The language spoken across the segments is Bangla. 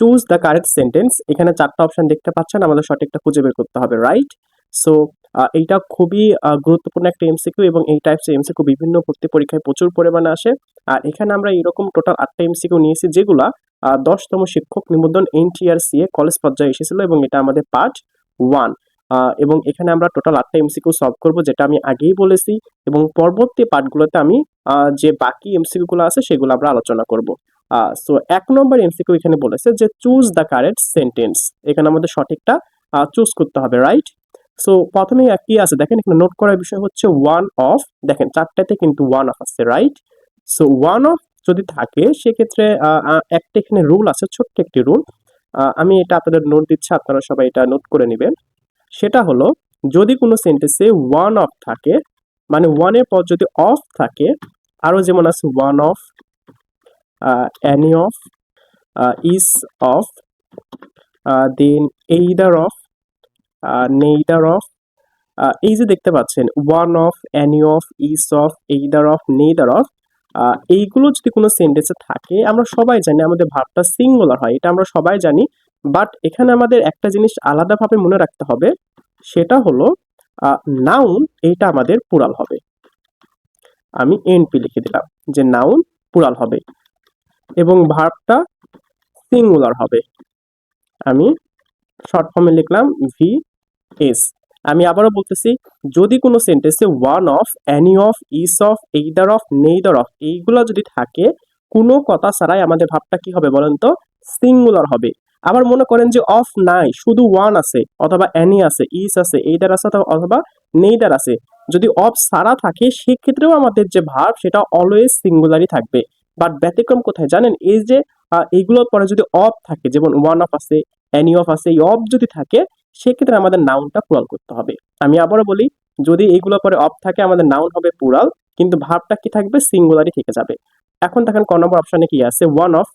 Choose the correct sentence. এখানে 4টা অপশন দেখতে পাচ্ছেন, আমাদের সঠিকটা খুঁজে বের করতে হবে, রাইট? সো এইটা খুবই গুরুত্বপূর্ণ একটা এমসিকিউ এবং এই টাইপস এমসিকিউ বিভিন্ন ভর্তি পরীক্ষায় প্রচুর পরিমাণে আসে। আর এখানে আমরা এরকম টোটাল 8টা এমসিকিউ নিয়েছি, যেগুলা 10তম শিক্ষক নিবন্ধন NTRCA কলেজ পর্যায়ে এসেছিল এবং এটা আমাদের পার্ট 1। এবং এখানে আমরা টোটাল 8টা এমসিকিউ সলভ করব, যেটা আমি আগেই বলেছি, এবং পরবর্তী পার্টগুলোতে আমি যে বাকি এমসিকিউ গুলো আছে সেগুলো আমরা আলোচনা করব। সো 1 নম্বর এমসিকিউ এখানে বলেছে যে চুজ দ্য কারেক্ট সেন্টেন্স। এখানে আমাদের সঠিকটা চুজ করতে হবে, রাইট? সো প্রথমেই কি আছে দেখেন, এখানে নোট করার বিষয় হচ্ছে ওয়ান অফ। দেখেন 4টাতে কিন্তু ওয়ান অফ আছে, রাইট? সো ওয়ান অফ যদি থাকে সেক্ষেত্রে একটা এখানে রুল আছে, ছোট্ট একটি রুল। আমি এটা আপনাদের নোট দিচ্ছি, আপনারা সবাই এটা নোট করে নেবেন। সেটা হলো, যদি কোনো সেন্টেন্সে ওয়ান অফ থাকে, মানে ওয়ানের পর যদি অফ থাকে, আরো যেমন আছে one of, any of, each of, then either of, neither of, এই যে দেখতে পাচ্ছেন one of, any of, each of, either of, neither of, এইগুলো যদি কোনো সেন্টেন্সে থাকে, আমরা সবাই জানি আমাদের ভার্বটা সিঙ্গুলার হয়, এটা আমরা সবাই জানি। বাট এখানে আমাদের একটা জিনিস আলাদাভাবে মনে রাখতে হবে, সেটা হলো নাউন এইটা আমাদের প্লুরাল হবে। আমি এনপি লিখে দিলাম যে নাউন প্লুরাল হবে এবং ভার্বটা সিঙ্গুলার হবে। আমি শর্ট ফর্মে লিখলাম VS। আমি আবারও বলতেছি, যদি কোনো সেন্টেন্সে one of, any of, each of, either of, neither of এইগুলো যদি থাকে, কোনো কথা ছাড়াই আমাদের ভাবটা কি হবে বলেন তো? সিঙ্গুলার হবে। আবার মনে করেন যে অফ নাই, শুধু ওয়ান আছে, অথবা এনি আছে, ইজ আছে, এইদার আছে, অথবা নেইদার আছে, যদি অফ ছাড়া থাকে সেক্ষেত্রেও আমাদের যে ভার্ব সেটা অলওয়েজ সিঙ্গুলারই থাকবে। বাট ব্যতিক্রম কোথায় জানেন? এই যে এইগুলোর পরে যদি অফ থাকে, যেমন ওয়ান অফ আছে, এনি অফ আছে, এই অফ যদি থাকে সেক্ষেত্রে আমাদের নাউনটা প্লুরাল করতে হবে। আমি আবারও বলি, যদি এইগুলো পরে অফ থাকে আমাদের নাউন হবে প্লুরাল, কিন্তু ভার্বটা কি থাকবে? সিঙ্গুলারই থেকে যাবে। এখন দেখেন ক নম্বর অপশনে কি আছে, ওয়ান অফ,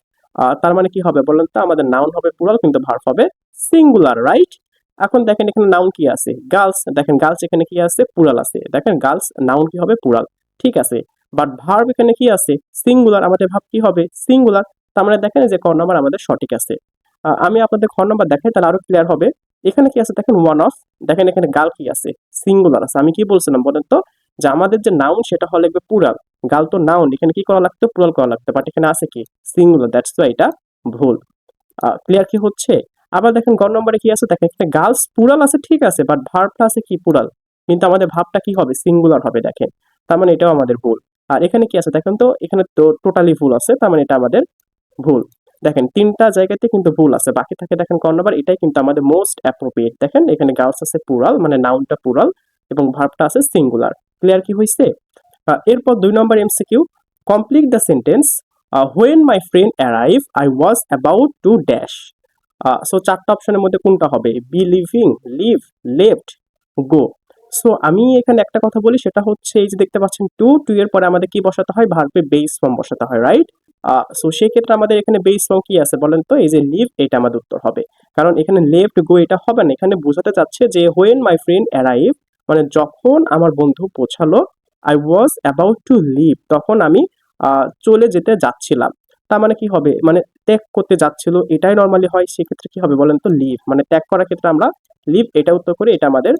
তার মানে কি হবে বলেন তো? আমাদের নাউন হবে প্লুরাল কিন্তু ভার্ব হবে সিঙ্গুলার, রাইট? এখন দেখেন এখানে নাউন কি আছে, গার্লস। দেখেন গার্লস এখানে কি আছে? প্লুরাল আছে। দেখেন গার্লস নাউন কি হবে? প্লুরাল, ঠিক আছে। বাট ভার্ব এখানে কি আছে? সিঙ্গুলার। আমাদের ভার্ব কি হবে? সিঙ্গুলার। তার মানে দেখেন যে ক নম্বর আমাদের সঠিক আছে। আমি আপনাদের খ নম্বর দেখাই, তাহলে আরো ক্লিয়ার হবে। এখানে কি আছে দেখেন, ওয়ান অফ। দেখেন এখানে গার্ল কি আছে? সিঙ্গুলার আছে। আমি কি বলছিলাম বলেন তো? যে আমাদের যে নাউন সেটা হলো একবার প্লুরাল, গার্ল তো নাউন, এখানে কি করা লাগতো? প্লুরাল করা লাগতো, বাট এখানে আছে কি? সিঙ্গুলার। দ্যাটস ওয়াই এটা ভুল। ক্লিয়ার কি হচ্ছে? আবার দেখেন গ নম্বরে কি আছে, দেখেন এখানে গার্লস প্লুরাল আছে, ঠিক আছে, বাট ভার্বটা আছে কি? প্লুরাল, কিন্তু আমাদের ভাবটা কি হবে? সিঙ্গুলার হবে। দেখেন, তার মানে এটাও আমাদের ভুল। আর এখানে কি আছে দেখেন তো? এখানে তো টোটালি ভুল আছে, তার মানে এটা আমাদের ভুল। দেখেন 3টা জায়গাতে কিন্তু ভুল আছে, বাকি থাকে দেখেন ক নম্বর, এটাই কিন্তু আমাদের মোস্ট অ্যাপ্রোপ্রিয়েট। দেখেন এখানে গার্লস আছে প্লুরাল, মানে নাউনটা প্লুরাল এবং ভার্বটা আছে সিঙ্গুলার। ক্লিয়ার কি হইছে? এরপর 2 number MCQ, complete the sentence when my friend arrive I was about to dash. So 4টা অপশনের মধ্যে কোনটা হবে? B leaving, leave, left, go. So আমি এখানে একটা কথা বলি, সেটা হচ্ছে এই যে দেখতে পাচ্ছেন টু এর পরে আমাদের কি বসাতে হয়? ভার্বের বেস ফর্ম বসাতে হয়, রাইট? সো সেই ক্ষেত্রে আমাদের এখানে বেস ফর্ম কি আছে বলেন তো? এই যে লিভ, এটা আমাদের উত্তর হবে। কারণ এখানে লেফট, গো এটা হবে না। এখানে বোঝাতে চাচ্ছে যে হোয়েন মাই ফ্রেন্ড অ্যারাইভ, মানে যখন আমার বন্ধু পৌঁছালো, I was about to leave, তখন আমি চলে যেতে যাচ্ছিলাম। তার মানে কি হবে? মানে ত্যাগ করতে যাচ্ছিল, এটাই নর্মালি হয়। সেক্ষেত্রে কি হবে বলেন তো? লিভ, মানে ত্যাগ করার ক্ষেত্রে আমরা লিভ এটা উত্তর করি, এটা আমাদের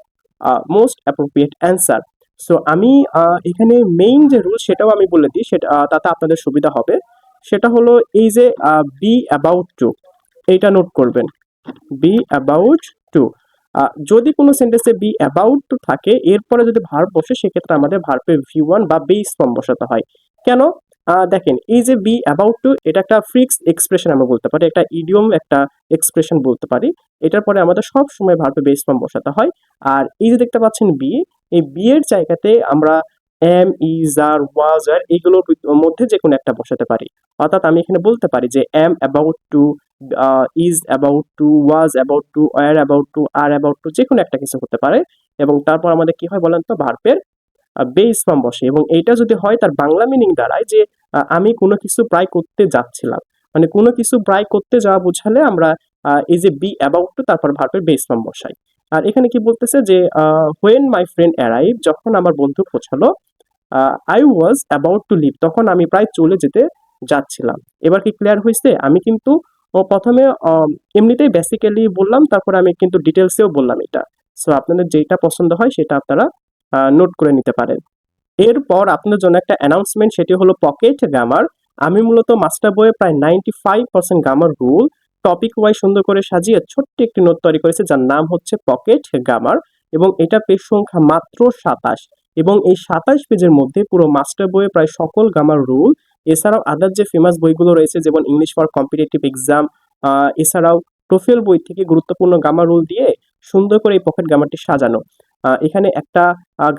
মোস্ট অ্যাপ্রোপ্রিয়েট অ্যান্সার। সো আমি এখানে মেইন যে রুল সেটাও আমি বলে দিই, সেটা তাতে আপনাদের সুবিধা হবে। সেটা হলো এই যে বি অ্যাবাউট টু, এইটা নোট করবেন, বি অ্যাবাউট টু। যদি কোনো সেন্টেন্সে বি অ্যাবাউট টু থাকে, এরপরে যদি ভার্ব বসে সেক্ষেত্রে আমাদের ভার্বের V1 বা বেস ফর্ম বসাতে হয়। কেন? দেখেন এই যে বি অ্যাবাউট টু, এটা একটা ফিক্সড এক্সপ্রেশন আমরা বলতে পারি, একটা ইডিয়ম, একটা এক্সপ্রেশন বলতে পারি। এটার পরে আমাদের সব সময় ভার্বের বেস ফর্ম বসাতে হয়। আর এই যে দেখতে পাচ্ছেন বি, এই বি এর জায়গাতে আমরা এম, ইজ, আর, ওয়াজ, আর এইগুলোর মধ্যে যে কোনো একটা বসাতে পারি। অর্থাৎ আমি এখানে বলতে পারি যে am about to, is about to, was about to, were about to, are about to, যে কোনো একটা কিছু হতে পারে। এবং তারপর আমাদের কি হয় বলেন তো? ভার্বের বেস ফর্ম বসে। এবং এইটা যদি হয়, তার বাংলা মিনিং দাঁড়ায় যে আমি কোনো কিছু প্রায় করতে যাচ্ছিলাম, মানে কোনো কিছু প্রায় করতে যাওয়া বোঝালে আমরা এই যে বি অ্যাবাউট টু তারপর ভার্বের বেস ফর্ম বসাই। আর এখানে কি বলতেছে যে হোয়েন মাই ফ্রেন্ড অ্যারাইভ, যখন আমার বন্ধু পৌঁছালো, I was about to leave, তখন আমি প্রায় চলে যেতে যাচ্ছিলাম। এবার কি ক্লিয়ার হয়েছে? আমি কিন্তু ও প্রথমে এমনিতেই বেসিক্যালি বললাম, তারপরে আমি কিন্তু ডিটেলসেও বললাম এটা। সো আপনাদের যেটা পছন্দ হয় সেটা আপনারা নোট করে নিতে পারেন। এরপর আপনার জন্য একটা অ্যানাউন্সমেন্ট, সেটি হলো পকেট গ্রামার। আমি মূলত মাস্টার বইয়ে প্রায় 95% গ্রামার রুল টপিক ওয়াইজ সুন্দর করে সাজিয়ে ছোট্ট একটি নোট তৈরি করেছে, যার নাম হচ্ছে পকেট গ্রামার, এবং এটা পেজ সংখ্যা মাত্র 27। এবং এই 27 পেজের মধ্যে পুরো মাস্টার বইয়ে প্রায় সকল গ্রামার রুল, এছাড়াও আদার যে ফেমাস বইগুলো রয়েছে যেমন ইংলিশ ফর কম্পিটিটিভ এক্সাম, এছাড়াও টোফেল বই থেকে গুরুত্বপূর্ণ গ্রামার রুল দিয়ে সুন্দর করে এই পকেট গ্রামারটি সাজানো। এখানে একটা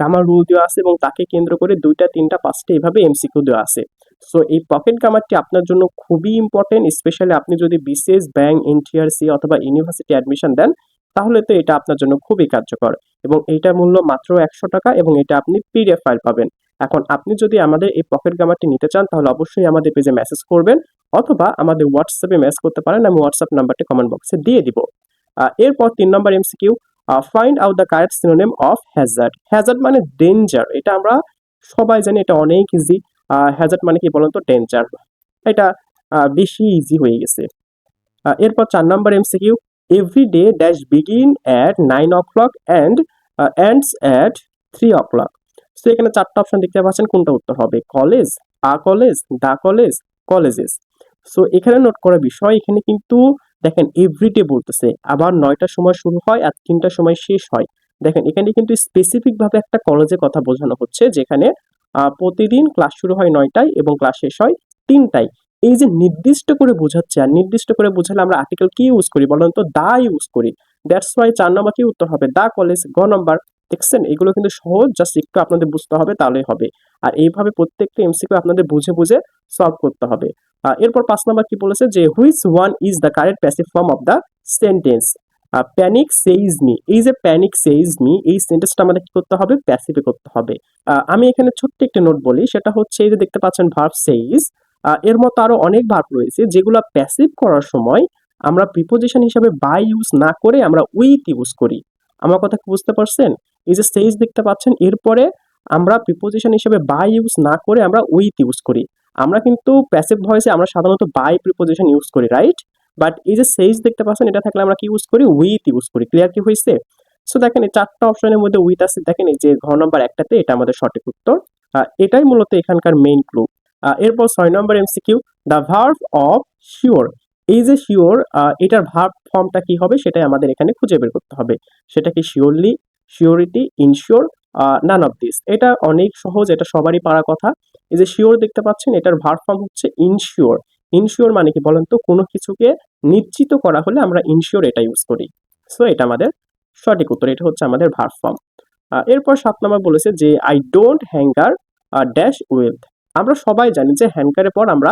গামার রুল দেওয়া আছে এবং তাকে কেন্দ্র করে 2টা 3টা 5টা এভাবে এমসিকিউ দেওয়া আছে। সো এই পকেট গ্রামারটি আপনার জন্য খুবই ইম্পর্টেন্ট, স্পেশালি আপনি যদি বিসিএস, ব্যাংক, এনটিআরসি অথবা ইউনিভার্সিটি অ্যাডমিশন দেন, তাহলে তো এটা আপনার জন্য খুবই কার্যকর। এবং এইটার মূল্য মাত্র 100 টাকা, এবং এটা আপনি পিডিএফ ফাইল পাবেন। এখন আপনি যদি আমাদের এই পকেট গ্রামারটি নিতে চান, তাহলে অবশ্যই আমাদের পেজে মেসেজ করবেন, অথবা আমাদের হোয়াটসঅ্যাপে মেসেজ করতে পারেন। আমি হোয়াটসঅ্যাপ নাম্বারটি কমেন্ট বক্সে দিয়ে দিব। এরপর 3 number MCQ, find out the correct synonym of hazard. Hazard মানে ডেঞ্জার, এটা আমরা সবাই জানি, এটা অনেক ইজি। হ্যাজার্ড মানে কি বলুন তো? ডেঞ্জার। এটা বেশি ইজি হয়ে গেছে। এরপর 4 number MCQ, every day dash begin at 9 o'clock and ends at 3 o'clock। So এখানে 4টা অপশন দেখতে পাচ্ছেন, কোনটা উত্তর হবে? College, a college, the college, colleges. So এখানে নোট করার বিষয়, এখানে কিন্তু দেখেন এভরিডে বলতেছে, আবার 9টার সময় শুরু হয় আর 3টার সময় শেষ হয়। দেখেন এখানে কিন্তু স্পেসিফিক ভাবে একটা কলেজের কথা বোঝানো হচ্ছে, যেখানে প্রতিদিন ক্লাস শুরু হয় 9টায় এবং ক্লাস শেষ হয় 3টায়। এই যে নির্দিষ্ট করে বোঝাচ্ছে, আর নির্দিষ্ট করে বোঝালে আমরা আর্টিকেল কি ইউজ করি বলেন তো? দা ইউজ করি। দ্যাটস ওয়াই 4 নম্বর কি উত্তর হবে? দা কলেজ। গ নম্বর। দেখছেন, এগুলো কিন্তু সহজ, জাস্ট একটু আপনাদের বুঝতে হবে, তাহলেই হবে। আর এইভাবে প্রত্যেকটা এমসিকিউ আপনাদের বুঝে বুঝে সলভ করতে হবে। এরপর 5 নম্বর কি বলেছে, যে which one is the correct passive form of the sentence? Panic সেইজ me. এই যে প্যানিক সেইজ মি, এই সেন্টেন্সটা আমাদের কি করতে হবে? প্যাসিভে করতে হবে। আমি এখানে ছোট্ট একটি নোট বলি, সেটা হচ্ছে এই যে দেখতে পাচ্ছেন ভার্ব সেইজ, এর মতো আরো অনেক ভার্ব রয়েছে যেগুলো প্যাসিভ করার সময় আমরা প্রিপোজিশন হিসাবে বাই ইউজ না করে আমরা উইথ ইউজ করি। আমার কথা কি বুঝতে পারছেন? এই যে সেইজ দেখতে পাচ্ছেন, এরপরে আমরা প্রিপোজিশন হিসেবে বাই ইউজ না করে আমরা উইথ ইউজ করি। আমরা কিন্তু প্যাসিভ ভয়েসে আমরা সাধারণত বাই প্রিপোজিশন ইউজ করি, রাইট? বাট এই যে সেইজ দেখতে পাচ্ছেন, এটা থাকলে আমরা কি ইউজ করি? উইথ ইউজ করি। ক্লিয়ার কি হয়েছে? সো দেখেন এই 4টা অপশনের মধ্যে উইথ আছে, দেখেন এই যে ঘ নম্বর একটাতে, এটা আমাদের সঠিক উত্তর। এটাই মূলত এখানকার মেইন ক্লু। এরপর 6 number MCQ, the verb of sure. এই যে শিওর, এটার ভার্ব ফর্মটা কি হবে সেটাই আমাদের এখানে খুঁজে বের করতে হবে। সেটা কি surely, surety, ensure, none of this? এটা অনেক সহজ, এটা সবারই পারা কথা। এই যে শিওর দেখতে পাচ্ছেন, এটার ভার্ব ফর্ম হচ্ছে ইনশিওর। ইনশিওর মানে কি বলেন তো? কোনো কিছুকে নিশ্চিত করা হলে আমরা ইনশিওর এটা ইউজ করি। সো এটা আমাদের সঠিক উত্তর, এটা হচ্ছে আমাদের ভার্ব ফর্ম। এরপর 7 নম্বর বলেছে যে I don't hanger dash with. আমরা সবাই জানি যে হ্যাঙ্কারের পর আমরা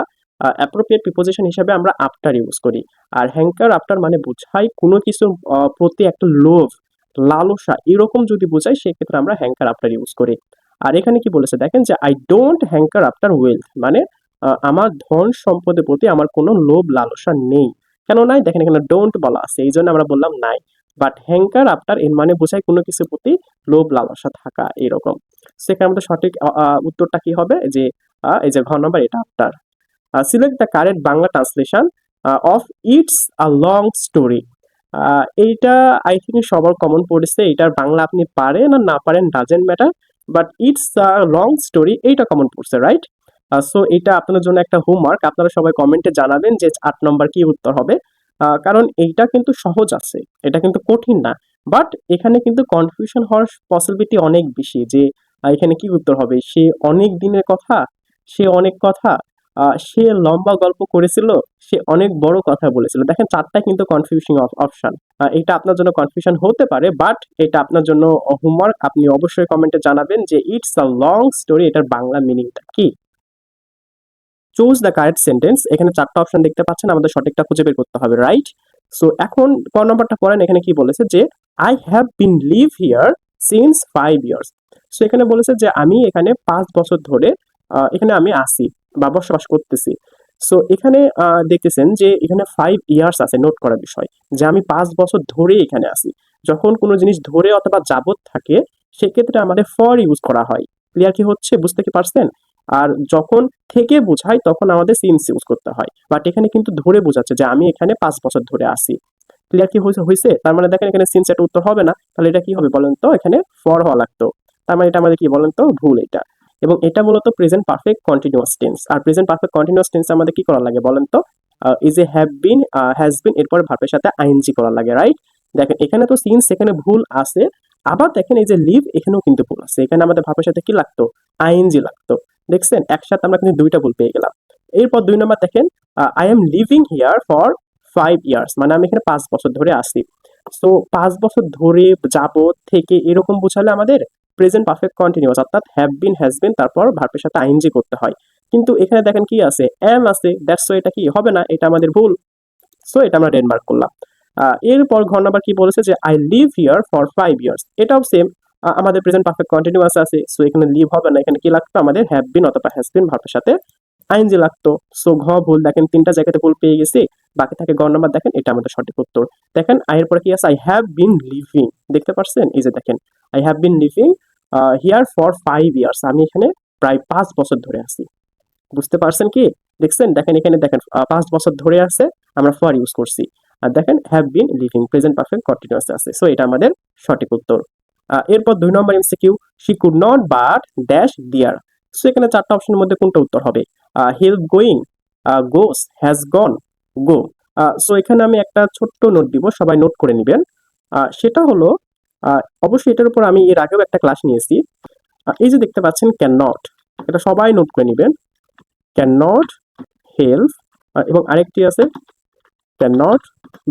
অ্যাপ্রোপ্রিয়েট প্রিপোজিশন হিসেবে আমরা আফটার ইউজ করি। আর হ্যাঙ্কার আফটার মানে বোঝায় কোনো কিছুর প্রতি একটা লোভ, লালসা, এরকম যদি বোঝায় সেক্ষেত্রে আমরা হ্যাঙ্কার আফটার ইউজ করি। আর এখানে কি বলেছে দেখেন, যে I don't hanker after wealth, মানে আমার ধন সম্পদের প্রতি আমার কোনো লোভ লালসা নেই। কেন নাই? দেখেন এখানে ডোন্ট বলা আছে, এই জন্য আমরা বললাম নাই। বাট হ্যাঙ্কার আফটার এর মানে বোঝায় কোনো কিছুর প্রতি লোভ লালসা থাকা, এরকম। সেখানে আমাদের সঠিক উত্তরটা কি হবে? যে এই যে ঘ নম্বর, এটা after. Select the correct Bangla translation of it's a long story. এইটা আই থিঙ্ক সবার কমন পড়েছে, এটার বাংলা আপনি পারেন আর না পারেন doesn't matter, but it's a long story এইটা কমন পড়ছে, রাইট? সো এটা আপনাদের জন্য একটা হোমওয়ার্ক, আপনারা সবাই কমেন্টে জানাবেন যে 8 নম্বর কি উত্তর হবে। কারণ এইটা কিন্তু সহজ আছে, এটা কিন্তু কঠিন না। বাট এখানে কিন্তু কনফিউশন হওয়ার পসিবিলিটি অনেক বেশি, যে এখানে কি উত্তর হবে? সে অনেক দিনের কথা, সে অনেক কথা, সে লম্বা গল্প করেছিল, সে অনেক বড় কথা বলেছিল। দেখেন 4টাই কিন্তু কনফিউশন অপশন। এটা আপনার জন্য কনফিউশন হতে পারে, বাট এটা আপনার জন্য হোমওয়ার্ক। আপনি অবশ্যই কমেন্টে জানাবেন যে ইটস আ লং স্টোরি এটার বাংলা মিনিংটা কি। Choose the correct sentence. এখানে 4টা অপশন দেখতে পাচ্ছেন, আমাদের সঠিকটা খুঁজে বের করতে হবে, রাইট? সো এখন ক নম্বরটা পড়েন, এখানে কি বলেছে? যে I have been live here since 5 years। So এখানে বলেছে যে আমি এখানে 5 বছর ধরে এখানে আমি আসি বা বসবাস করতেছি। সো এখানে দেখতেছেন যে এখানে 5 years আছে, নোট করার বিষয়, যে আমি 5 বছর ধরে এখানে আসি। যখন কোনো জিনিস ধরে অথবা যাবত থাকে, সেক্ষেত্রে আমাদের ফর ইউজ করা হয়। ক্লিয়ার কি হচ্ছে? বুঝতে কি পারছেন? আর যখন থেকে বোঝায় তখন আমাদের সিন্স ইউজ করতে হয়, বাট এখানে কিন্তু ধরে বোঝাচ্ছে যে আমি এখানে 5 বছর ধরে আসি। ক্লিয়ার কি হয়েছে? তার মানে দেখেন এখানে সিন্স এটা উত্তর হবে না, তাহলে এটা কি হবে বলেন তো, এখানে ফর হওয়া লাগতো। তার মানে এটা আমাদের কি বলেন তো, ভুল এটা। এবং এটা মূলত প্রেজেন্ট পারফেক্ট কন্টিনিউয়াস টেন্স। আর প্রেজেন্ট পারফেক্ট কন্টিনিউয়াস টেন্স আমাদের কি করা লাগে বলেন তো, is a have been, has been, এরপর ভার্বের সাথে আইএনজি করা লাগে, রাইট? দেখেন এখানে তো সিন্স এখানে ভুল আছে, আবার দেখেন এই যে লিভ এখানেও কিন্তু ভুল আছে, এখানে আমাদের ভার্বের সাথে কি লাগতো, আইএনজি লাগতো। দেখছেন একসাথে আমরা কিন্তু দুইটা ভুল পেয়ে গেলাম। এরপর 2 নম্বর দেখেন, I am living here for 5 years, মানে আমি এখানে 5 বছর ধরে আসি। সো 5 বছর ধরে, যাবত, থেকে, এরকম বোঝালে আমাদের প্রেজেন্ট পারফেক্ট কন্টিনিউয়াস, অর্থাৎ হ্যাভ বিন, হ্যাজ বিন, তারপর ভার্বের সাথে আইএনজি করতে হয়। কিন্তু এখানে দেখেন কি আছে, এম আছে, দ্যাটস এটা কি হবে না, এটা আমাদের ভুল। সো এটা আমরা ডেনমার্ক করলাম। এরপর ঘর নাম্বার কি বলেছে যে I live here for 5 years, এটাও সেম, আমাদের প্রেজেন্ট পারফেক্ট কন্টিনিউয়াস আছে, সো এখানে লিভ হবে না, এখানে কি লাগতো আমাদের হ্যাভ বিন অথবা হ্যাজ বিন ভার্বের সাথে আইএনজি লাগতো। সো ঘ ভুল, দেখেন 3টা জায়গাতে ভুল পেয়ে গেছি, বাকি থাকে গ নাম্বার, দেখেন এটা আমাদের সঠিক উত্তর। দেখেন আয়ের পরে কি আছে, আই হ্যাভ বিন লিভিং, দেখতে পাচ্ছেন এই যে দেখেন I have been living here for 5 years, আমি এখানে প্রায় 5 বছর ধরে আছি। বুঝতে পারছেন কি? দেখছেন, দেখেন এখানে দেখেন 5 বছর ধরে আছে, আমরা ফর ইউজ করছি। আর দেখেন have been living present perfect continuous আছে, সো এটা আমাদের সঠিক উত্তর। এরপর 2 number MCQ, she could not but dash dear. So এখানে 4টা অপশনের মধ্যে কোনটা উত্তর হবে, help, going, goes, has gone, go. So এখানে আমি একটা ছোট্ট নোট দিব, সবাই নোট করে নেবেন। সেটা হলো, অবশ্যই এটার উপর আমি এর আগেও একটা ক্লাস নিয়েছি। এই যে দেখতে পাচ্ছেন ক্যান নট, এটা সবাই নোট করে নেবেন। ক্যান নট হেল্প, এবং আরেকটি আছে ক্যান নট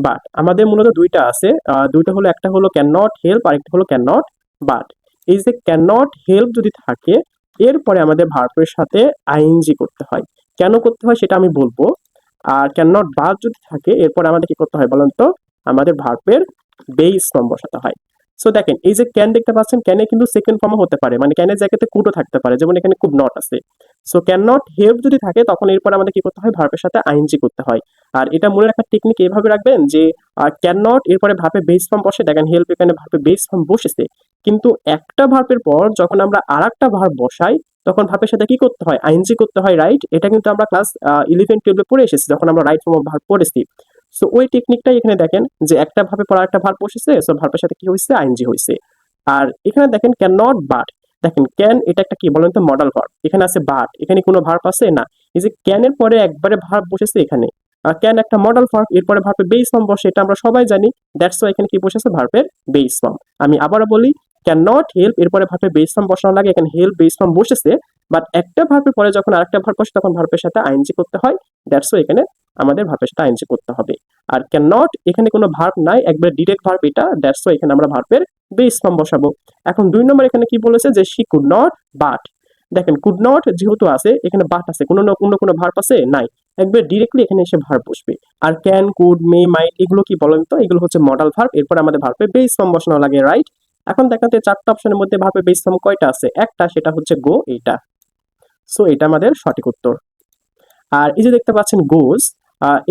বাট। আমাদের মূলত দুইটা আছে, দুইটা হলো, একটা হলো ক্যান নট হেল্প, আরেকটা হলো ক্যান নট বাট। এই যে ক্যান নট হেল্প যদি থাকে, এরপরে আমাদের ভার্বের সাথে আইএনজি করতে হয়। কেন করতে হয় সেটা আমি বলবো। আর ক্যান নট বাট যদি থাকে, এরপরে আমাদের কি করতে হয় বলেন তো, আমাদের ভার্বের বেস ফর্ম বসাতে হয়। সো দেখেন এই যে ক্যান দেখতে পাচ্ছেন, ক্যানে কিন্তু সেকেন্ড ফর্মও হতে পারে, মানে ক্যানের জায়গাতে কুডও থাকতে পারে, যেমন এখানে কুড নট আছে। সো ক্যান নট হেল্প যদি থাকে, তখন এরপর আমাদের কি করতে হয়, ভার্বের সাথে আইএনজি করতে হয়। আর এটা মনে রাখার টেকনিক এইভাবে রাখবেন যে ক্যান নট এরপরে ভার্বে বেস ফর্ম বসে, দেখেন হেল্প এখানে ভার্বে বেস ফর্ম বসেছে, কিন্তু একটা ভার্বের পর যখন আমরা আরেকটা ভার্ব বসাই, তখন ভার্বের সাথে কি করতে হয়, আইএনজি করতে হয়, রাইট? এটা কিন্তু আমরা ক্লাস 11-12 পড়ে এসেছি, যখন আমরা রাইট ফর্ম অফ ভার্ব পড়েছি। সো ওই টেকনিকটাই এখানে দেখেন যে একটা ভাবে পর একটা ভার্ব বসেছে, সো ভার্বের সাথে কি হয়েছে, আইএনজি হয়েছে। আর এখানে দেখেন ক্যান নট বাট, দেখেন ক্যান এটা একটা কি বলেন তো, মডাল ভার্ব, এখানে আছে বাট, এখানে কোনো ভার্ব আছে না। এই যে ক্যানের পরে একবারে ভার্ব বসেছে এখানে, ক্যান একটা মডাল ভার্ব, এরপরে ভার্বের বেস ফর্ম বসে, এটা আমরা সবাই জানি। দ্যাটস ওয়াই এখানে কি বসেছে, ভার্বের বেস ফর্ম। আমি আবারও বলি, ক্যান নট হেল্প এরপরে ভার্বের বেস ফর্ম বসানো লাগে, এখানে হেল্প বেস ফর্ম বসেছে, বাট একটা ভার্বের পরে যখন আরেকটা ভার্ব বসে, তখন ভার্বের সাথে আইএনজি করতে হয়। দ্যাটস ওয়াই এখানে আমাদের ভার্বের সাথে আইএনজি করতে হবে। আর ক্যান নট এখানে কোনো ভার্ব নাই, একবারে ডিরেক্ট ভার্ব এটা, দ্যাটস ওয়াই এখানে আমরা ভার্বের বেস ফর্ম বসাবো। এখন 2 নম্বর এখানে কি বলেছে যে শি কুড নট বাট। দেখেন কুড নট যেহেতু আছে, এখানে বাট আছে, কোনো না কোনো ভার্ব আছে নাই, একবার ডিরেক্টলি এখানে এসে ভার্ব বসবে। আর ক্যান, কুড, মে, মাইট এগুলো কি বলেন তো, এগুলো হচ্ছে মডাল ভার্ব, এরপর আমাদের ভার্বের বেস ফর্ম বসানো লাগে, রাইট? এখন দেখেন তো 4টা অপশনের মধ্যে ভার্বের বেস ফর্ম কয়টা আছে, একটা, সেটা হচ্ছে গো, এইটা। সো এটা আমাদের সঠিক উত্তর। আর এই যে দেখতে পাচ্ছেন গোজ,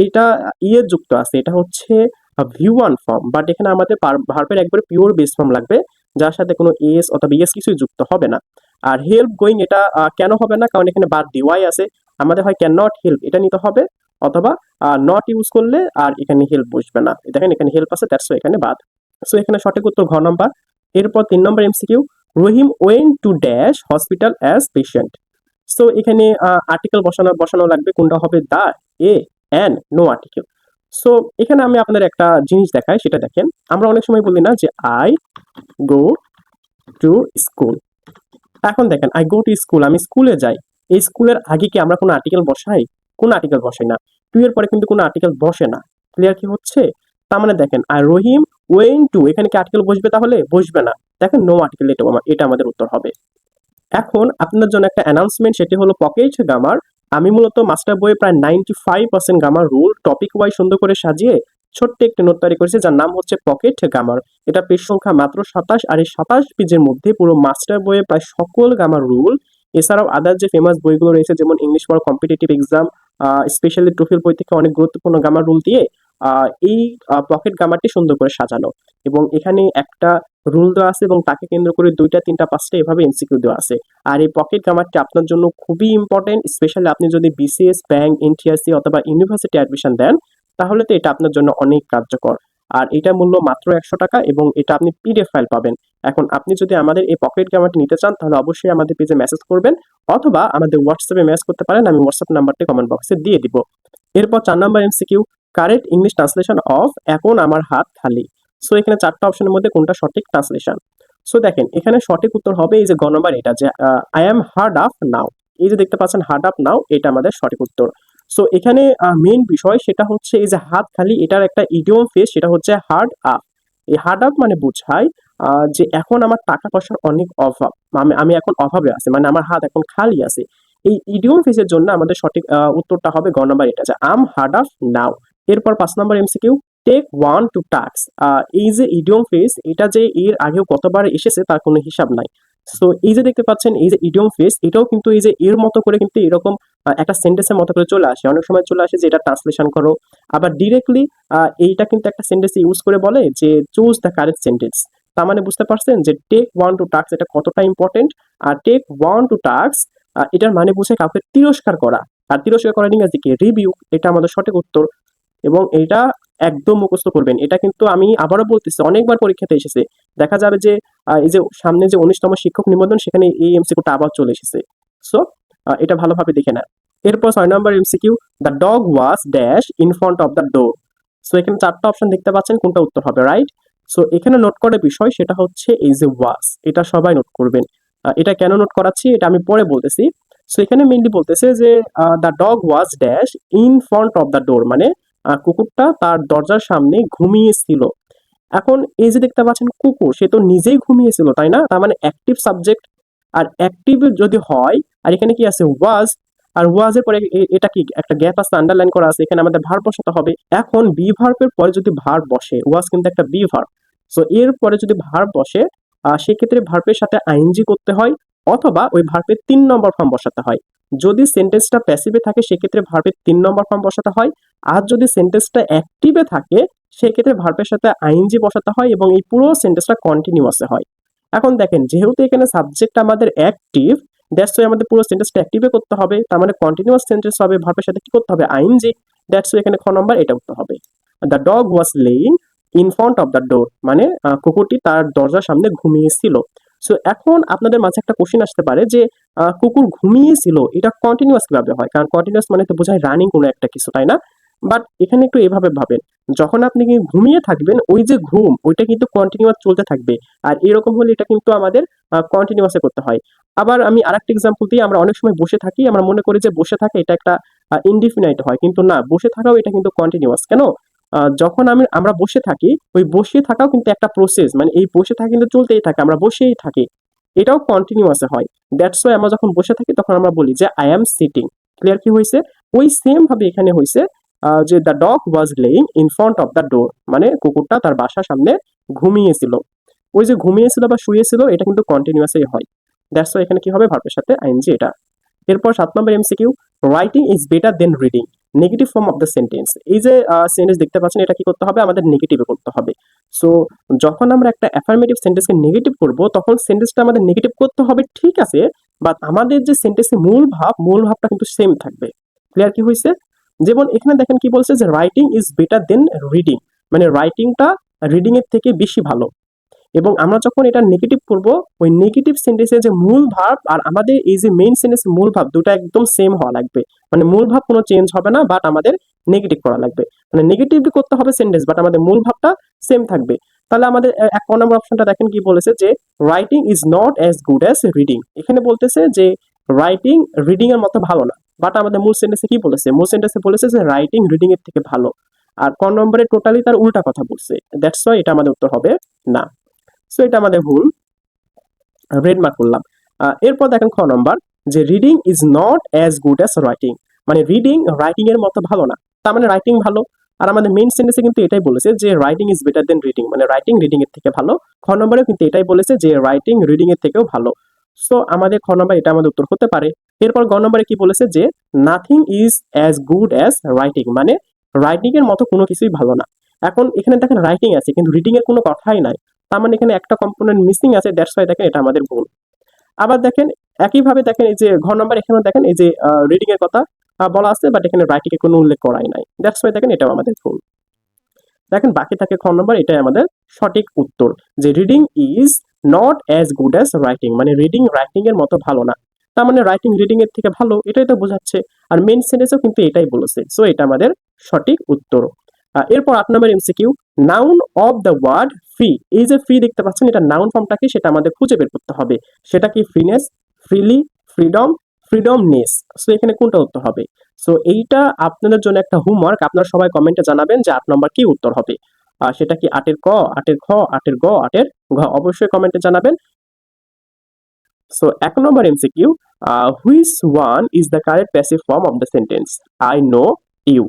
এটা ইয়ে যুক্ত আছে, এটা হচ্ছে ভিউ ওয়ান ফর্ম, বাট এখানে আমাদের ভার্বের একবারে পিওর বেস ফর্ম লাগবে, যার সাথে কোনো এস অথবা ইএস কিছুই যুক্ত হবে না। আর হেল্প, গোয়িং এটা কেন হবে না, কারণ এখানে বাদ ডিওয়াই আছে, আমাদের হয় ক্যান নট হেল্প এটা নিতে হবে, অথবা নট ইউজ করলে আর এখানে হেল্প বসবে না, দেখেন এখানে হেল্প আছে, দ্যাটস এখানে বাদ। সো এখানে সঠিক উত্তর ঘ নাম্বার। এরপর 3 number MCQ, Rahim went to dash hospital as patient. So এখানে আর্টিকেল বসানো লাগবে, কোনটা হবে, the, a, an, no article. So এখানে আমি আপনাদের একটা জিনিস দেখাই, সেটা দেখেন। আমরা অনেক সময় বলি না যে আই গো টু স্কুল। এখন দেখেন আই গো টু স্কুল, আমি স্কুলে যাই, এই স্কুলের আগে কি আমরা কোনো আর্টিকেল বসাই? কোনো আর্টিকেল বসাই না। টু এর পরে কিন্তু কোনো আর্টিকেল বসে না। ক্লিয়ার কি হচ্ছে? তার মানে দেখেন আর রহিম ওয়েন টু, এখানে কি আর্টিকেল বসবে? তাহলে বসবে না। দেখেন নো আর্টিকেল, এটা আমাদের উত্তর হবে। এখন আপনার জন্য একটা অ্যানাউন্সমেন্ট, সেটি হলো পকেট গামার। আমি মূলত মাস্টার বইয়ে প্রায় 95% গামার রুল টপিক ওয়াইজ সুন্দর করে সাজিয়ে ছোট্ট একটি নোট তৈরি করেছি, যার নাম হচ্ছে পকেট গামার। এটা পেজ সংখ্যা মাত্র 27, আর এই 27 পেজের মধ্যে পুরো মাস্টার বইয়ে প্রায় সকল গামার রুল, এছাড়াও আদার যে ফেমাস বইগুলো রয়েছে, যেমন English for competitive exam, specially TOEFL বই থেকে অনেক গুরুত্বপূর্ণ গামার রুল দিয়ে এই পকেট গামারটি সুন্দর করে সাজানো। এবং এখানে একটা রুল দেওয়া আছে এবং তাকে কেন্দ্র করে 2টা 3টা 5টা এভাবে এমসিকিউ দেওয়া আছে। আর এই পকেট গ্রামারটি আপনার জন্য খুবই ইম্পর্টেন্ট, স্পেশালি আপনি যদি বিসিএস, ব্যাংক, এনটিআরসি অথবা ইউনিভার্সিটি অ্যাডমিশন দেন, তাহলে তো এটা আপনার জন্য অনেক কার্যকর। আর এটা মূল্য মাত্র 100 টাকা এবং এটা আপনি পিডিএফ ফাইল পাবেন। এখন আপনি যদি আমাদের এই পকেট গ্রামারটি নিতে চান, তাহলে অবশ্যই আমাদের পেজে মেসেজ করবেন অথবা আমাদের হোয়াটসঅ্যাপে মেসেজ করতে পারেন। আমি হোয়াটসঅ্যাপ নাম্বারটি কমেন্ট বক্সে দিয়ে দিব। এরপর 4 number MCQ, correct English translation of এখন আমার হাত খালি। সো এখানে 4টা অপশনের মধ্যে কোনটা সঠিক ট্রান্সলেশন? সো দেখেন, এখানে সঠিক উত্তর হবে এই যে গ নম্বর, এটা যে আই এম হার্ড আপ নাও। এই যে দেখতে পাচ্ছেন হার্ড আপ নাও, এটা আমাদের সঠিক উত্তর। সো এখানে মেইন বিষয় সেটা হচ্ছে এই যে হাত খালি, এটার একটা ইডিয়ম ফেস, সেটা হচ্ছে হার্ড আপ। এই হার্ড আপ মানে বোঝায় যে এখন আমার টাকা পয়সার অনেক অভাব, আমি এখন অভাবে আছি, মানে আমার হাত এখন খালি আছে। এই ইডিয়ম ফেসের জন্য আমাদের সঠিক উত্তরটা হবে গ নম্বর, এটা যে আম হার্ড আপ নাও। এরপর 5 number MCQ, take one to task. এই যে ইডিয়ম ফ্রেজ, এটা যে এর আগেও কতবার এসেছে তার কোনো হিসাব নাই। সো এই যে দেখতে পাচ্ছেন এই যে ইডিয়ম ফ্রেজ, এটাও কিন্তু এই যে এর মতো করে কিন্তু এরকম একটা সেন্টেন্সের মতো করে চলে আসে। অনেক সময় চলে আসে যে এটা ট্রান্সলেশন করো, আবার ডিরেক্টলি এইটা কিন্তু একটা সেন্টেন্সে ইউজ করে বলে যে চুজ দ্য কারেক্ট সেন্টেন্স। তার মানে বুঝতে পারছেন যে টেক ওয়ান টু টাস্ক এটা কতটা important. R take one to task এটার মানে বুঝে কাউকে তিরস্কার করা, আর তিরস্কার করার ইংরেজি কি? রিভিউ। এটা আমাদের সঠিক উত্তর এবং এটা একদম মুখস্থ করবেন। এটা কিন্তু আমি আবারও বলতেছি, অনেকবার পরীক্ষাতে এসেছে। দেখা যাবে যে এই যে সামনে যে 19তম শিক্ষক নিবন্ধন, সেখানে এই এমসিকিউটা আবার চলে এসেছে। সো এটা ভালোভাবে দেখে নেন। এরপর 6 number MCQ, the dog was dash in front of the door. So এখানে 4টা অপশন দেখতে পাচ্ছেন, কোনটা উত্তর হবে? রাইট। সো এখানে নোট করার বিষয় সেটা হচ্ছে এই যে ওয়াজ, এটা সবাই নোট করবেন। এটা কেন নোট করাচ্ছি এটা আমি পরে বলতেছি। সো এখানে মেইনলি বলতেছে যে the dog was dash in front of the ডোর, মানে কুকুরটা তার দরজার সামনে ঘুমিয়েছিল। এখন এই যে দেখতে পাচ্ছেন কুকুর, সে তো নিজেই ঘুমিয়েছিল, তাই না? তার মানে অ্যাক্টিভ সাবজেক্ট। আর অ্যাক্টিভ যদি হয়, আর এখানে কি আছে? ওয়াজ। আর ওয়াজ এর পরে এটা কি একটা গ্যাপ আছে, আন্ডারলাইন করা আছে, এখানে আমাদের ভার্ব বসাতে হবে। এখন বি ভার্বের পরে যদি ভার্ব বসে, ওয়াজ কিন্তু একটা বি ভার্ব, সো এর পরে যদি ভার্ব বসে সেক্ষেত্রে ভার্বের সাথে আইএনজি করতে হয় অথবা ওই ভার্বের 3 নম্বর ফর্ম বসাতে হয়। যদি সেন্টেন্সটা প্যাসিভে থাকে সেক্ষেত্রে ভার্বের 3 নম্বর ফর্ম বসাতে হয়। আর যদি সেন্টেন্সটা অ্যাক্টিভে থাকে সেক্ষেত্রে ভার্বের সাথে আইএনজি বসাতে হয় এবং এই পুরো সেন্টেন্সটা কন্টিনিউয়াসে হয়। এখন দেখেন, যেহেতু এখানে সাবজেক্ট আমাদের অ্যাক্টিভ, দ্যাটস ওয়াই আমাদের পুরো সেন্টেন্সটা অ্যাক্টিভে করতে হবে। তার মানে কন্টিনিউয়াস সেন্টেন্স হবে, ভার্বের সাথে কি করতে হবে? আইএনজি। দ্যাটস ওয়াই এখানে খ নম্বর এটা উত্তর হবে। The dog was laying in front of the ডোর, মানে কুকুরটি তার দরজার সামনে ঘুমিয়েছিল। সো এখন আপনাদের মাঝে একটা কোশ্চেন আসতে পারে যে কুকুর ঘুমিয়েছিল, এটা কন্টিনিউয়াস কিভাবে হয়? কারণ কন্টিনিউয়াস মানে তো বোঝায় রানিং কোনো একটা কিছু, তাই না? বাট এখানে একটু এভাবে ভাবেন, যখন আপনি কি ঘুমিয়ে থাকবেন, ওই যে ঘুম, ওইটা কিন্তু কন্টিনিউয়াস চলতে থাকবে। আর এরকম হলে এটা কিন্তু আমাদের কন্টিনিউয়াসে করতে হয়। আবার আমি আরেকটা এক্সাম্পল দিই, আমরা অনেক সময় বসে থাকি, আমরা মনে করি যে বসে থাকে এটা একটা ইনডিফিনাইট হয়, কিন্তু না, বসে থাকাও এটা কিন্তু কন্টিনিউয়াস। কেন? যখন আমরা বসে থাকি, ওই বসে থাকাও কিন্তু একটা প্রসেস, মানে এই বসে থাকা কিন্তু চলতেই থাকে, আমরা বসেই থাকি, এটাও কন্টিনিউয়াসে হয়। দ্যাটস ওয়াই আমরা যখন বসে থাকি তখন আমরা বলি যে আই অ্যাম সিটিং। ক্লিয়ার কি হয়েছে? ওই সেম ভাবে এখানে হয়েছে যে the dog was laying in front of the ডোর, মানে কুকুরটা তার বাসার সামনে ঘুমিয়েছিল। ওই যে ঘুমিয়েছিল বা শুয়েছিল, এটা কিন্তু কন্টিনিউয়াসই হয়। দ্যাটস ওয়াই এখানে কি হবে? ভার্বের সাথে আইএনজি এটা। এরপর 7 number MCQ, writing is better than reading, negative form of the sentence. এই যে সেন্টেন্স দেখতে পাচ্ছেন, এটা কি করতে হবে? আমাদের নেগেটিভে করতে হবে। সো যখন আমরা একটা অ্যাফার্মেটিভ সেন্টেন্সকে নেগেটিভ করব, তখন সেন্টেন্সটা আমাদের নেগেটিভ করতে হবে, ঠিক আছে, বাট আমাদের যে সেন্টেন্সের মূল ভাবটা কিন্তু সেম থাকবে। ক্লিয়ার কি হয়েছে? যেমন এখানে দেখেন কি বলছে যে writing is better than reading, মানে রাইটিংটা রিডিং এর থেকে বেশি ভালো। এবং আমরা যখন এটা নেগেটিভ করব, ওই নেগেটিভ সেন্টেন্সের যে মূল ভার্ব আর আমাদের এই যে মেইন সেন্টেন্সের মূল ভাব, দুটো একদম সেম হওয়া লাগবে। মানে মূল ভাব কোনো চেঞ্জ হবে না, বাট আমাদের নেগেটিভ করা লাগবে। মানে নেগেটিভলি করতে হবে সেন্টেন্স, বাট আমাদের মূল ভাবটা সেম থাকবে। তাহলে আমাদের 1 নম্বর অপশনটা দেখেন কি বলেছে যে writing is not as good as reading. এখানে বলতেছে যে রাইটিং রিডিং এর মতো ভালো না, বাট আমাদের মূল সেন্টেন্সে কি বলেছে? মূল সেন্টেন্সে বলেছে যে রাইটিং রিডিং এর থেকে ভালো। আর ক নম্বরে টোটালি তার উল্টা কথা বলছে। দ্যাটস ওয়াই এটা আমাদের উত্তর হবে না। সো এটা আমাদের ভুল, রেড মার্ক করলাম। এরপর দেখেন খ নম্বর, যে reading is not as good as writing, মানে রিডিং রাইটিং এর মতো ভালো না, তার মানে রাইটিং ভালো। আর আমাদের মেইন সেন্টেন্সে কিন্তু এটাই বলেছে যে writing is better than reading, মানে রাইটিং রিডিং এর থেকে ভালো। খ নম্বরেও কিন্তু এটাই বলেছে যে রাইটিং রিডিং এর থেকেও ভালো। সো আমাদের খ নম্বর এটা আমাদের উত্তর হতে পারে। এরপর গ নম্বরে কি বলেছে যে nothing is as good as writing, মানে রাইটিং এর মতো কোনো কিছুই ভালো না। এখন এখানে দেখেন রাইটিং আছে কিন্তু রিডিং এর কোনো কথাই নাই, তার মানে এখানে একটা কম্পোনেন্ট মিসিং আছে, দ্যাটস ওয়াই দেখেন এটা আমাদের ভুল। আবার দেখেন একইভাবে দেখেন এই যে ঘ নম্বর, এখানে দেখেন এই যে রিডিং এর কথা বলা আছে, বাট এখানে রাইটিং এর কোনো উল্লেখ করাই নাই, দ্যাটস ওয়াই দেখেন এটাও আমাদের ভুল। দেখেন বাকি থাকে খ নম্বর, এটাই আমাদের সঠিক উত্তর, যে reading is not as good as writing, মানে রিডিং রাইটিং এর মতো ভালো না। তার মানে রাইটিং রিডিং এর থেকে ভালো, এটাই তো বোঝাচ্ছে। আর মেইন সেন্টেন্সেও কিন্তু এটাই বলেছে, সো এটা আমাদের সঠিক উত্তর। এরপর 8 number MCQ, noun of the word free. এই যে ফ্রি দেখতে পাচ্ছেন, এটা নাউন ফর্মটা কি সেটা আমাদের খুঁজে বের করতে হবে। সেটা কি ফ্রিনেস, ফ্রিলি, ফ্রিডম, ফ্রিডমনেস। সো এখানে কোনটা উত্তর হবে? সো এইটা আপনাদের জন্য একটা হোমওয়ার্ক, আপনারা সবাই কমেন্টে জানাবেন যে 8 নম্বর কি উত্তর হবে। সেটা কি 8 এর ক, 8 এর খ, 8 এর গ, 8 এর ঘ, অবশ্যই কমেন্টে জানাবেন। সো 1 নম্বর MCQ, which one is the correct passive form of the sentence I know you.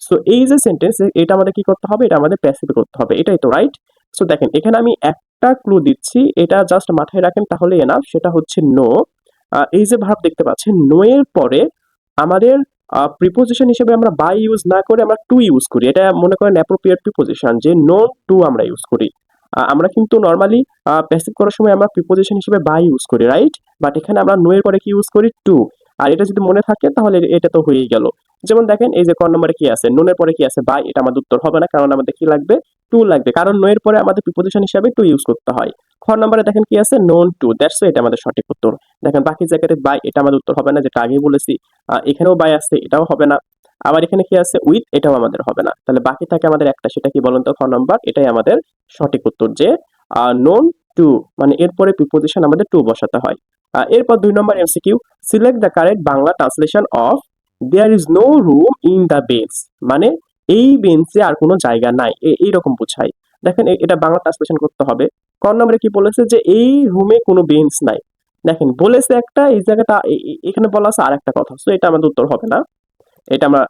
So এই যে সেন্টেন্স, এটা আমাদের কি করতে হবে? এটা আমাদের প্যাসিভ করতে হবে, এটাই তো, রাইট? সো দেখেন এখানে আমি একটা ক্লু দিচ্ছি, এটা জাস্ট মাথায় রাখেন তাহলে এনাফ। সেটা হচ্ছে নো। এই যে ভার্ব দেখতে পাচ্ছেন, নো এর পরে আমাদের প্রিপোজিশন হিসেবে আমরা বাই ইউজ না করে আমরা টু ইউজ করি। এটা মনে করেন অ্যাপ্রোপ্রিয়েট প্রিপোজিশন, যে নো টু আমরা ইউজ করি। আমরা কিন্তু নর্মালি প্যাসিভ করার সময় আমরা প্রিপোজিশন হিসেবে বাই ইউজ করি, রাইট? বাট এখানে আমরা নো এর পরে কি ইউজ করি? টু। আর এটা যদি মনে থাকে তাহলে এটা তো হয়েই গেল। যেমন দেখেন এই যে ক নম্বরে কি আছে, নো এর পরে কি আছে? বাই। এটা আমাদের উত্তর হবে না, কারণ আমাদের কি লাগবে? টু লাগবে, কারণ নো এর পরে আমাদের প্রিপোজিশন হিসেবে টু ইউজ করতে হয়। খ নম্বরে দেখেন কি আছে? নোন টু, দ্যাটস এটা আমাদের সঠিক উত্তর। দেখেন বাকি জায়গাতে বাই, এটা আমাদের উত্তর হবে না, যেটা আগেই বলেছি। এখানেও বাই আসছে, এটাও হবে না। আবার এখানে কি আছে? উইথ, এটাও আমাদের হবে না। তাহলে বাকি থাকে আমাদের একটা, সেটা কি বলুন তো? খ নম্বর, এটাই আমাদের সঠিক উত্তর, যে নোন টু, মানে এরপরে প্রিপোজিশন আমাদের টু বসাতে হয়। এরপর 2 number MCQ, select the correct Bangla translation of there is no room in the bench. মানে এই বেঞ্চে আর কোনো জায়গা নাই, এইরকম বোঝায়। দেখেন এটা বাংলা ট্রান্সলেশন করতে হবে। ক নম্বরে কি বলেছে? যে এই রুমে কোনো বেঞ্চ নাই। দেখেন বলেছে একটা, এই জায়গাটা এখানে বলা আছে আর একটা কথা, সো এটা আমাদের উত্তর হবে না। এটা আমরা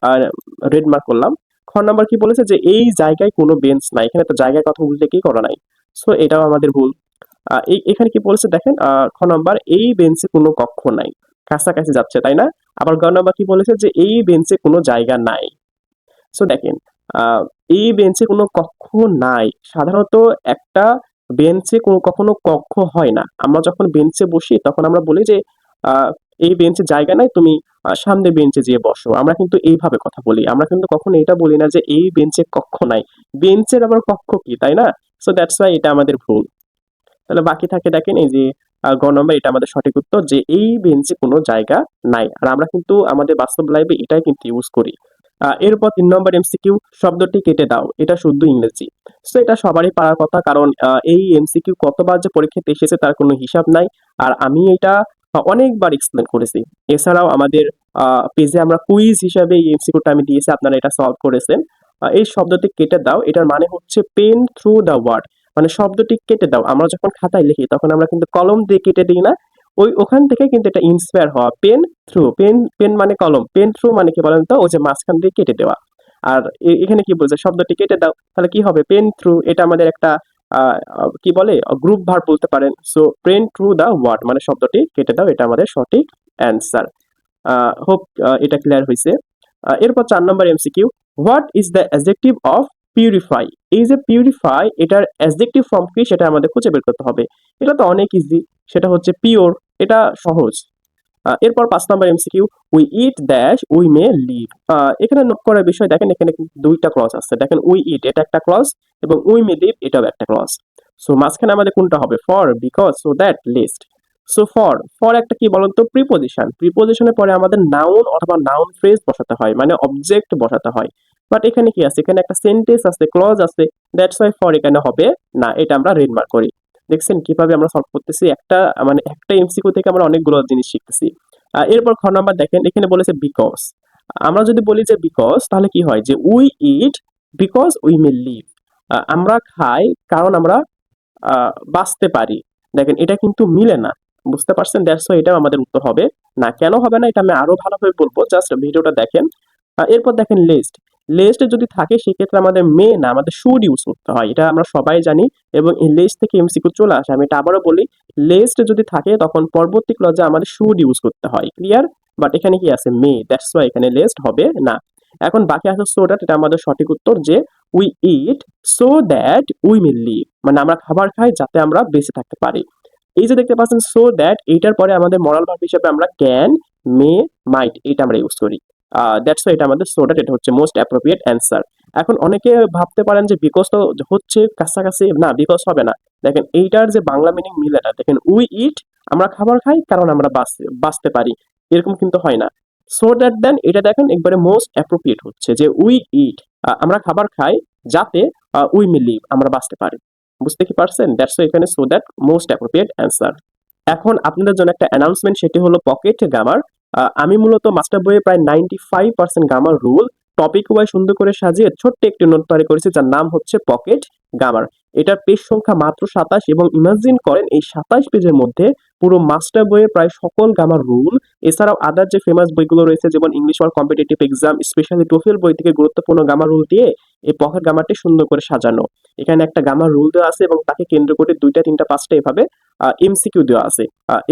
রেড মার্ক করলাম। খ নাম্বার কি বলেছে? যে এই জায়গায় কোনো বেঞ্চ নাই, এখানে তো জায়গার কথা উল্লেখই করা নাই, সো এটাও আমাদের ভুল। এখানে কি বলেছে দেখেন, খ নাম্বার, এই বেঞ্চে কোনো কক্ষ নাই, কাছাকাছি যাচ্ছে তাই না? আবার গ নাম্বার কি বলেছে? যে এই বেঞ্চে কোনো জায়গা নাই। সো দেখেন এই বেঞ্চে কোনো কক্ষ নাই, সাধারণত একটা বেঞ্চে কখনো কক্ষ হয় না। আমরা যখন বেঞ্চে বসি তখন আমরা বলি যে আহ, এই বেঞ্চে জায়গা নাই, তুমি সামনে বেঞ্চে যেয়ে বসো। আমরা কিন্তু এইভাবে কথা বলি, আমরা কিন্তু কখনো এটা বলি না যে এই বেঞ্চে কক্ষ নাই। বেঞ্চের আবার কক্ষ কি, তাই না? সো দ্যাটস ওয়াই এটা আমাদের ভুল। তাহলে বাকি থাকে দেখেন এই যে গ নম্বর, এটা আমাদের সঠিক উত্তর, যে এই বেঞ্চে কোনো জায়গা নাই। আর আমরা কিন্তু আমাদের বাস্তব লাইফে এটাই কিন্তু ইউজ করি। এরপর 3 নম্বর এমসিকিউ, শব্দটি কেটে দাও। এটা শুদ্ধ ইংরেজি। সো এটা সবারই পারার কথা, কারণ এই এমসিকিউ কতবার যে পরীক্ষাতে এসেছে তার কোনো হিসাব নাই। আর আমি এটা অনেকবার এক্সপ্লেন করেছি। এছাড়াও আমাদের পেজে আমরা কুইজ হিসাবে এই এমসিকিউটা আমি দিয়েছি, আপনারা এটা সলভ করেছেন। এই শব্দটি কেটে দাও, এটার মানে হচ্ছে পেন থ্রু দ্য ওয়ার্ড, মানে শব্দটি কেটে দাও। আমরা যখন খাতায় লিখি তখন আমরা কিন্তু কলম দিয়ে কেটে দিই না, ওখান থেকে কিন্তু এটা ইন্সপায়ার হওয়া। পেন থ্রু, পেন পেন মানে কলম, পেন থ্রু মানে কি বলেন তো? ওই যে মাঝখান দিয়ে কেটে দেওয়া। আর এখানে কি বলছে? শব্দটি কেটে দাও, তাহলে কি হবে? Pen through. এটা আমাদের একটা কি বলে, গ্রুপ ভার্ব বলতে পারেন। So pen through the word মানে শব্দটি কেটে দাও, এটা আমাদের সঠিক অ্যান্সার। হোপ এটা ক্লিয়ার হয়েছে। এরপর 4 number MCQ, what is the adjective of purify. এই যে পিউরিফাই, এটার অ্যাডজেক্টিভ ফর্ম কি সেটা আমাদের খুঁজে বের করতে হবে। এটা তো অনেক ইজি, সেটা হচ্ছে পিওর, এটা সহজ। এরপর 5 number MCQ, we eat dash we may live. এখানে নোট করার বিষয় দেখেন, এখানে কিন্তু দুইটা ক্লজ আছে। দেখেন উই ইট, এটা একটা ক্লজ, এবং উই মে লিভ, এটাও একটা ক্লজ। সো মাঝখানে আমাদের কোনটা হবে? For, because, so that, lest. So for, for একটা কি বলুন তো? প্রিপোজিশন। প্রিপোজিশনের পরে আমাদের নাউন অথবা নাউন ফ্রেজ বসাতে হয়, মানে অবজেক্ট বসাতে হয়। বাট এখানে কি আছে? এখানে একটা সেন্টেন্স আছে, ক্লজ আছে, দ্যাটস ওয়াই ফর এখানে হবে না। এটা আমরা রেড মার্ক করি। দেখছেন কিভাবে আমরা সলভ করতেছি? একটা মানে একটা এমসিকিউ থেকে আমরা অনেকগুলো জিনিস শিখতেছি। এরপর খ নাম্বার দেখেন, এখানে বলেছে বিকজ। আমরা যদি বলি যে বিকজ, তাহলে কি হয়? যে we eat because we may leave. আমরা খাই কারণ আমরা বাঁচতে পারি। দেখেন এটা কিন্তু মিলে না, বুঝতে পারছেন? দ্যাটস ওয়াই এটাও আমাদের উত্তর হবে না। কেন হবে না এটা আমি আরো ভালোভাবে বলবো, জাস্ট ভিডিওটা দেখেন। এরপর দেখেন লিস্ট। লিস্টে যদি থাকে সেক্ষেত্রে আমাদের মে না, আমাদের শুড ইউজ করতে হয়, এটা আমরা সবাই জানি। এবং এই লিস্ট থেকে এমসিকিউ চলে আসে। আমি এটা আবারও বলি, লিস্ট যদি থাকে তখন পরবর্তী ক্লজে আমাদের শুড ইউজ করতে হয়। ক্লিয়ার? বাট এখানে কি আছে? মে, দ্যাটস ওয়াই এখানে লিস্ট হবে না। এখন বাকি আছে সো দ্যাট, এটা আমাদের সঠিক উত্তর, যে we eat so that we may leave. মানে আমরা খাবার খাই যাতে আমরা বেঁচে থাকতে পারি। এই যে দেখতে পাচ্ছেন সো দ্যাট, এইটার পরে আমাদের মরাল ভার্ব হিসেবে আমরা ক্যান, মে, মাইট এটা আমরা ইউজ করি। দ্যাটস এটা আমাদের সো দ্যাট, এটা হচ্ছে মোস্ট অ্যাপ্রোপ্রিয়েট অ্যান্সার। এখন অনেকে ভাবতে পারেন যে বিকজ তো হচ্ছে কাছাকাছি, না বিকজ হবে না। দেখেন এইটার যে বাংলা মিনিং মিলে না। দেখেন উই ইট, আমরা খাবার খাই কারণ আমরা বাঁচতে পারি, এরকম কিন্তু হয় না। সো দ্যাট দেন এটা দেখেন একবারে মোস্ট অ্যাপ্রোপ্রিয়েট হচ্ছে যে উই ইট, আমরা খাবার খাই যাতে উই মে লিভ, আমরা বাঁচতে পারি। বুঝতে কি পারছেন? দ্যাটস এখানে so that most appropriate answer. এখন আপনাদের জন্য একটা অ্যানাউন্সমেন্ট, সেটি হলো পকেট গ্রামার। আমি মূলত মাস্টার বইয়ে প্রায় 95% গ্রামার রুল টপিক ওয়াইজ সুন্দর করে সাজিয়ে ছোট্ট একটি নোট তৈরি করেছি, যার নাম হচ্ছে পকেট গ্রামার। এটার পেজ সংখ্যা মাত্র 27, এবং ইমাজিন করেন এই 27 পেজের মধ্যে পুরো মাস্টার বইয়ে প্রায় সকল গ্রামার রুল, এছাড়াও আদার যে ফেমাস বইগুলো রয়েছে যেমন English world competitive exam, specially TOEFL বই থেকে গুরুত্বপূর্ণ গ্রামার রুল দিয়ে এই পকেট গ্রামারটি সুন্দর করে সাজানো। এখানে একটা গ্রামার রুল দেওয়া আছে এবং তাকে কেন্দ্র করে 2টা 3টা 5টা এভাবে এমসিকিউ দেওয়া আছে।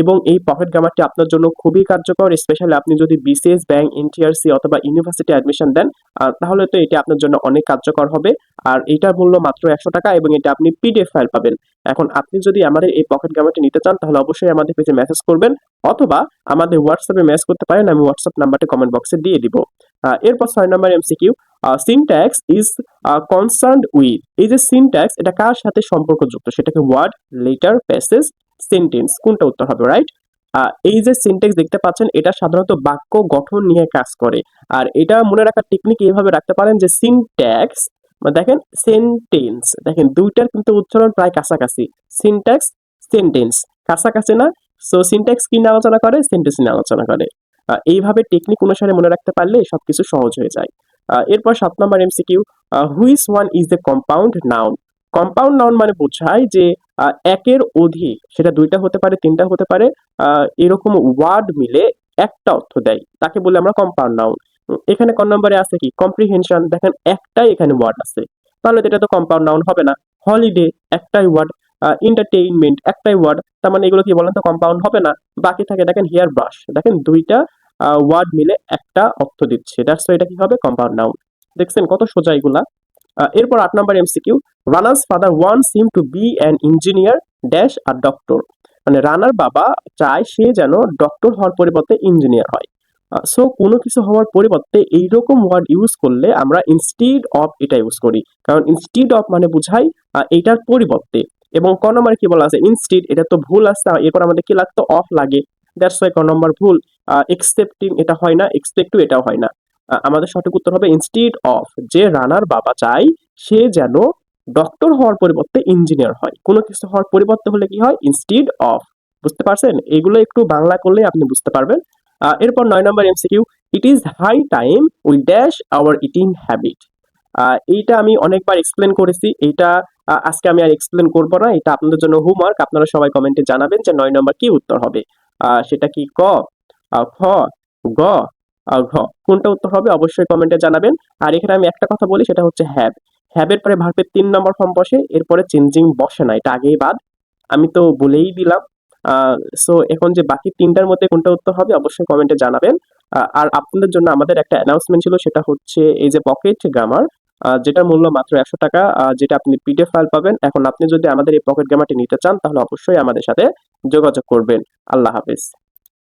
এবং এই পকেট গ্রামারটি আপনার জন্য খুবই কার্যকর, স্পেশালি আপনি যদি বিসিএস, ব্যাংক, এনটিআরসি অথবা ইউনিভার্সিটি অ্যাডমিশন দেন, তাহলে তো এটি আপনার জন্য অনেক কার্যকর হবে। আর এটার মূল্য মাত্র 100 টাকা, এবং এটা আপনি পিডিএফ ফাইল পাবেন। এখন আপনি যদি আমাদের এই পকেট গ্রামারটি নিতে চান তাহলে অবশ্যই আমাদের পেজে মেসেজ করবেন, অথবা আমাদের হোয়াটসঅ্যাপে মেসেজ করতে পারেন, আমি হোয়াটসঅ্যাপ নাম্বারটি কমেন্ট বক্সে দিয়ে দিব। এরপর 6 number MCQ, syntax is concerned with. এই যে সিনট্যাক্স, এটা কার সাথে সম্পর্কযুক্ত? সেটাকে ওয়ার্ড, লেটার, প্যাসেজ, সেন্টেন্স, কোনটা উত্তর হবে? রাইট। এই যে সিনট্যাক্স দেখতে পাচ্ছেন, এটা সাধারণত বাক্য গঠন নিয়ে কাজ করে। আর এটা মনে রাখার টেকনিক এইভাবে রাখতে পারেন যে সিনট্যাক্স, দেখেন সেন্টেন্স, দেখেন দুইটার কিন্তু উচ্চারণ প্রায় কাছাকাছি। সিনট্যাক্স, সেন্টেন্স, কাছাকাছি না? সো সিনট্যাক্স কি নিয়ে আলোচনা করে? সেন্টেন্স নিয়ে আলোচনা করে। এইভাবে টেকনিক অনুসারে মনে রাখতে পারলে সবকিছু সহজ হয়ে যায়। এরপর 7 number MCQ, which one is a compound noun? Compound noun মানে বোঝায় যে একের অধিক, সেটা 2টা হতে পারে, 3টা হতে পারে, এরকম ওয়ার্ড মিলে একটা অর্থ দেয়, তাকে বলে আমরা কম্পাউন্ড নাউন। এখানে ক নম্বরে আছে কি? কম্প্রিহেনশন, দেখেন একটাই এখানে ওয়ার্ড আছে, তাহলে তো এটা তো কম্পাউন্ড নাউন হবে না। হলিডে, একটাই ওয়ার্ড। এন্টারটেইনমেন্ট, একটাই ওয়ার্ড, তার মানে এগুলো কি বলেন তো? কম্পাউন্ড হবে না। বাকি থাকে দেখেন হেয়ার ব্রাশ, দেখেন 2টা ওয়ার্ড মিলে একটা অর্থ দিচ্ছে, দ্যাটস এটা কি হবে? Compound noun. দেখছেন কত সোজা এগুলা। এরপর 8 number MCQ, Rana's father wants him to be an engineer dash or doctor. মানে রানার বাবা চায় সে যেন ডক্টর হওয়ার পরিবর্তে ইঞ্জিনিয়ার হয়। সো কোনো কিছু হওয়ার পরিবর্তে এইরকম ওয়ার্ড ইউজ করলে আমরা ইনস্টিড অফ এটা ইউজ করি, কারণ ইনস্টিড অফ মানে বুঝাই এটার পরিবর্তে। এবং ক নম্বরে কি বলা আছে? ইনস্টিড, এটা তো ভুল আসছে, এরপর আমাদের কি লাগতো? অফ লাগে, দ্যাটস ওয়াই ক নম্বর ভুল। এক্সেপ্টিং এটা হয় না, এক্সপেক্ট টু এটাও হয় না। আমাদের সঠিক উত্তর হবে ইনস্টিড অফ, যে রানার বাবা চাই সে যেন ডক্টর হওয়ার পরিবর্তে ইঞ্জিনিয়ার হয়। কোনো কিছু হওয়ার পরিবর্তে হলে কি হয়? Instead of. বুঝতে পারছেন? এগুলো একটু বাংলা করলে আপনি বুঝতে পারবেন। এরপর 9 number MCQ, it is high time we dash our eating habit. এইটা আমি অনেকবার এক্সপ্লেন করেছি, এইটা আজকে আমি আর এক্সপ্লেন করব না, এটা আপনাদের জন্য হোমওয়ার্ক। আপনারা সবাই কমেন্টে জানাবেন যে 9 নম্বর কি উত্তর হবে। সেটা কি ক, খ, গ, ঘ, কোনটা উত্তর হবে অবশ্যই কমেন্টে জানাবেন। আর এখানে আমি একটা কথা বলি, সেটা হচ্ছে হ্যাভ। হ্যাভের পরে ভার্বের 3 নম্বর ফর্ম বসে, এরপরে চেঞ্জিং বসে না, এটা আগেই বাদ, আমি তো বলেই দিলাম। সো এখন যে বাকি 3টার মধ্যে কোনটা উত্তর হবে অবশ্যই কমেন্টে জানাবেন। আর আপনাদের জন্য আমাদের একটা অ্যানাউন্সমেন্ট ছিল, সেটা হচ্ছে এই যে পকেট গ্রামার, যেটার মূল্য মাত্র 100 টাকা, যেটা আপনি পিডিএফ ফাইল পাবেন। এখন আপনি যদি আমাদের এই পকেট গ্রামারটি নিতে চান তাহলে অবশ্যই আমাদের সাথে যোগাযোগ করবেন। আল্লাহ হাফেজ।